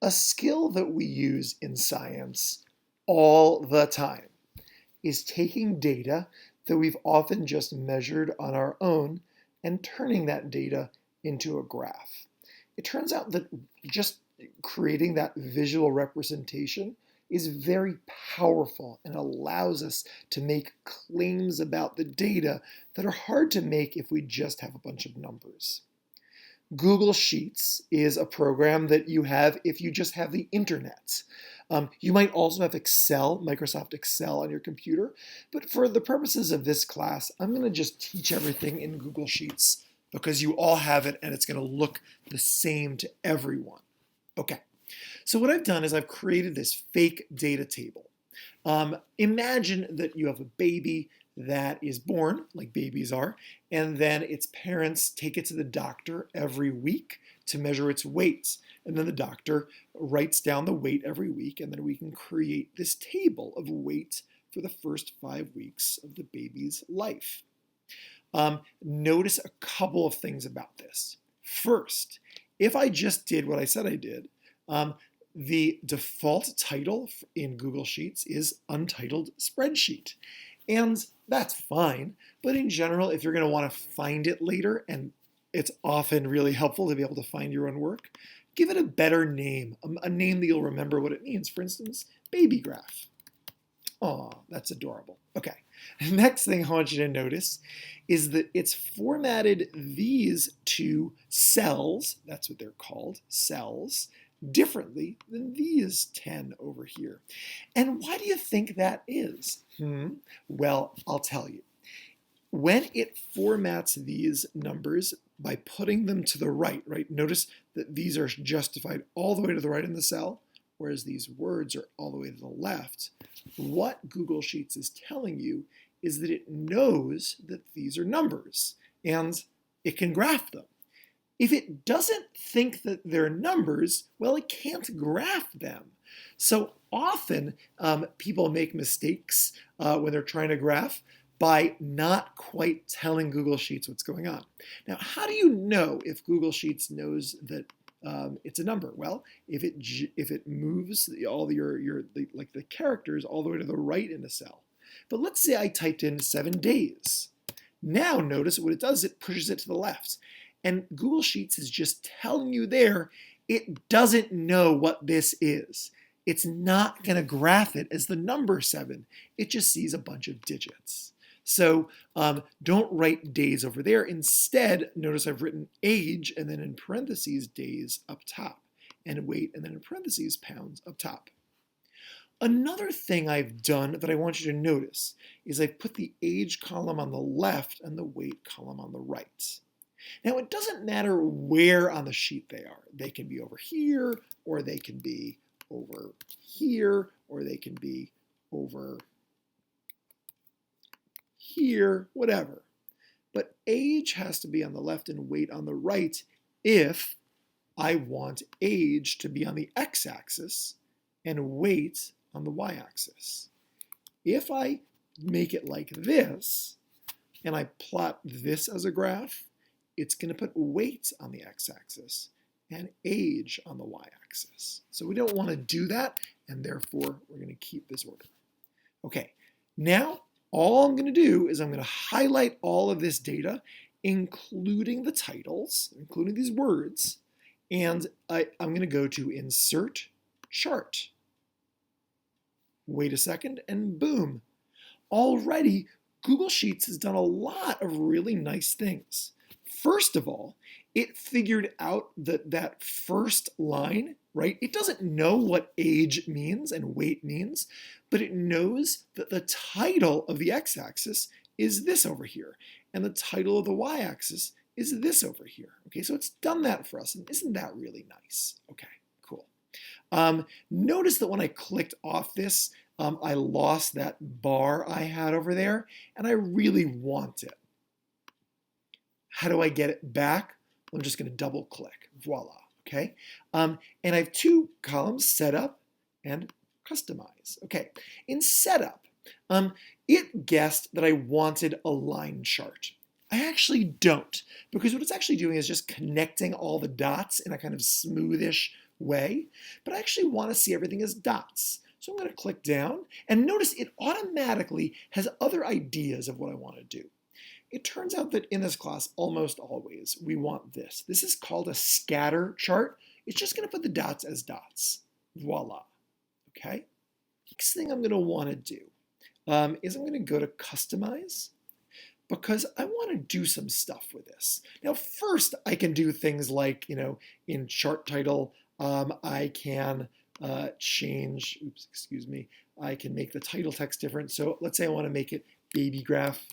A skill that we use in science all the time is taking data that we've often just measured on our own and turning that data into a graph. It turns out that just creating that visual representation is very powerful and allows us to make claims about the data that are hard to make if we just have a bunch of numbers. Google Sheets is a program that you have if you just have the internet. You might also have Excel, Microsoft Excel on your computer, but for the purposes of this class, I'm going to just teach everything in Google Sheets because you all have it and it's going to look the same to everyone. Okay, so what I've done is I've created this fake data table. Imagine that you have a baby that is born, like babies are, and then its parents take it to the doctor every week to measure its weight. And then the doctor writes down the weight every week, and then we can create this table of weight for the first 5 weeks of the baby's life. Notice a couple of things about this. First, if I just did what I said I did, the default title in Google Sheets is Untitled Spreadsheet. And that's fine, but in general, if you're going to want to find it later, and it's often really helpful to be able to find your own work, give it a better name, a name that you'll remember what it means. For instance, baby graph. Oh, that's adorable. Okay, next thing I want you to notice is that it's formatted these two cells, that's what they're called, cells, differently than these 10 over here. And why do you think that is? Well, I'll tell you. When it formats these numbers by putting them to the right, notice that these are justified all the way to the right in the cell, whereas these words are all the way to the left. What Google Sheets is telling you is that it knows that these are numbers and it can graph them. If it doesn't think that they're numbers, well, it can't graph them. So often people make mistakes when they're trying to graph by not quite telling Google Sheets what's going on. Now, how do you know if Google Sheets knows that it's a number? Well, if it moves all the characters all the way to the right in a cell. But let's say I typed in 7 days. Now notice what it does, it pushes it to the left. And Google Sheets is just telling you there, it doesn't know what this is. It's not going to graph it as the number 7. It just sees a bunch of digits. So don't write days over there. Instead, notice I've written age and then in parentheses days up top, and weight and then in parentheses pounds up top. Another thing I've done that I want you to notice is I've put the age column on the left and the weight column on the right. Now, it doesn't matter where on the sheet they are. They can be over here, or they can be over here, or they can be over here, whatever. But age has to be on the left and weight on the right if I want age to be on the x-axis and weight on the y-axis. If I make it like this, and I plot this as a graph, it's going to put weight on the x-axis and age on the y-axis. So we don't want to do that, and therefore we're going to keep this order. Okay, now all I'm going to do is I'm going to highlight all of this data, including the titles, including these words, and I'm going to go to Insert Chart. Wait a second, and boom. Already, Google Sheets has done a lot of really nice things. First of all, it figured out that first line, it doesn't know what age means and weight means, but it knows that the title of the x-axis is this over here, and the title of the y-axis is this over here. Okay, so it's done that for us, and isn't that really nice? Okay, cool. Notice that when I clicked off this, I lost that bar I had over there, and I really want it. How do I get it back? I'm just going to double click. Voila. Okay. And I have 2 columns, setup and customize. Okay. In setup, it guessed that I wanted a line chart. I actually don't, because what it's actually doing is just connecting all the dots in a kind of smoothish way, but I actually want to see everything as dots. So I'm going to click down, and notice it automatically has other ideas of what I want to do. It turns out that in this class, almost always, we want this. This is called a scatter chart. It's just going to put the dots as dots. Voila. Okay? Next thing I'm going to want to do is I'm going to go to Customize, because I want to do some stuff with this. Now, first, I can do things like, in chart title, I can change, I can make the title text different. So let's say I want to make it baby graph.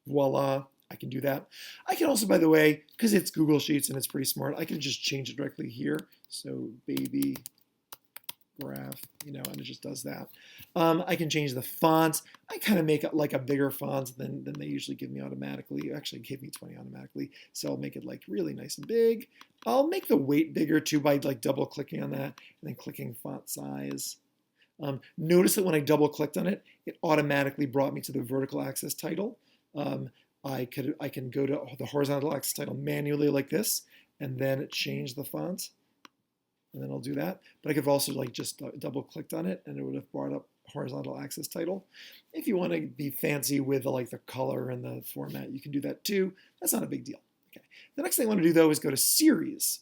Voila, I can do that. I can also, by the way, because it's Google Sheets and it's pretty smart, I can just change it directly here. So baby graph, and it just does that. I can change the fonts. I kind of make it like a bigger font than they usually give me automatically. Actually, it gave me 20 automatically, so I'll make it like really nice and big. I'll make the weight bigger too by like double clicking on that and then clicking font size. Notice that when I double clicked on it, it automatically brought me to the vertical axis title. I can go to the horizontal axis title manually like this, and then change the font. And then I'll do that. But I could have also like just double clicked on it and it would have brought up horizontal axis title. If you want to be fancy with like the color and the format, you can do that too. That's not a big deal. Okay. The next thing I want to do though is go to Series.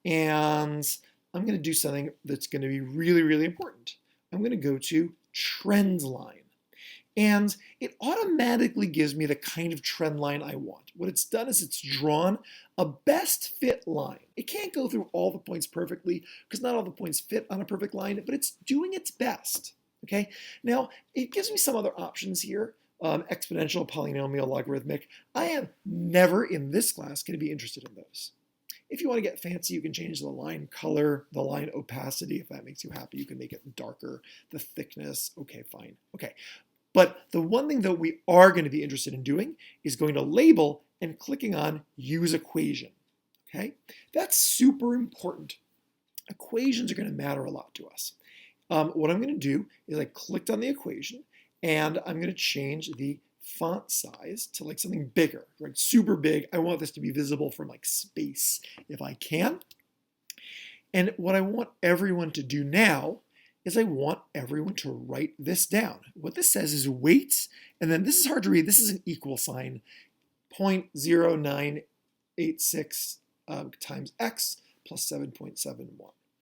And I'm going to do something that's going to be really, really important. I'm going to go to Trend Line. And it automatically gives me the kind of trend line I want. What it's done is it's drawn a best fit line. It can't go through all the points perfectly because not all the points fit on a perfect line, but it's doing its best. Okay. Now, it gives me some other options here. Exponential, polynomial, logarithmic. I am never in this class going to be interested in those. If you want to get fancy, you can change the line color, the line opacity. If that makes you happy, you can make it darker, the thickness. Okay, fine. Okay. But the one thing that we are going to be interested in doing is going to label and clicking on Use Equation. Okay, that's super important. Equations are going to matter a lot to us. What I'm going to do is I clicked on the equation and I'm going to change the font size to like something bigger, right? Super big. I want this to be visible from like space if I can. And what I want everyone to do now is I want everyone to write this down. What this says is weights, and then this is hard to read. This is an equal sign, 0.0986 times x plus 7.71.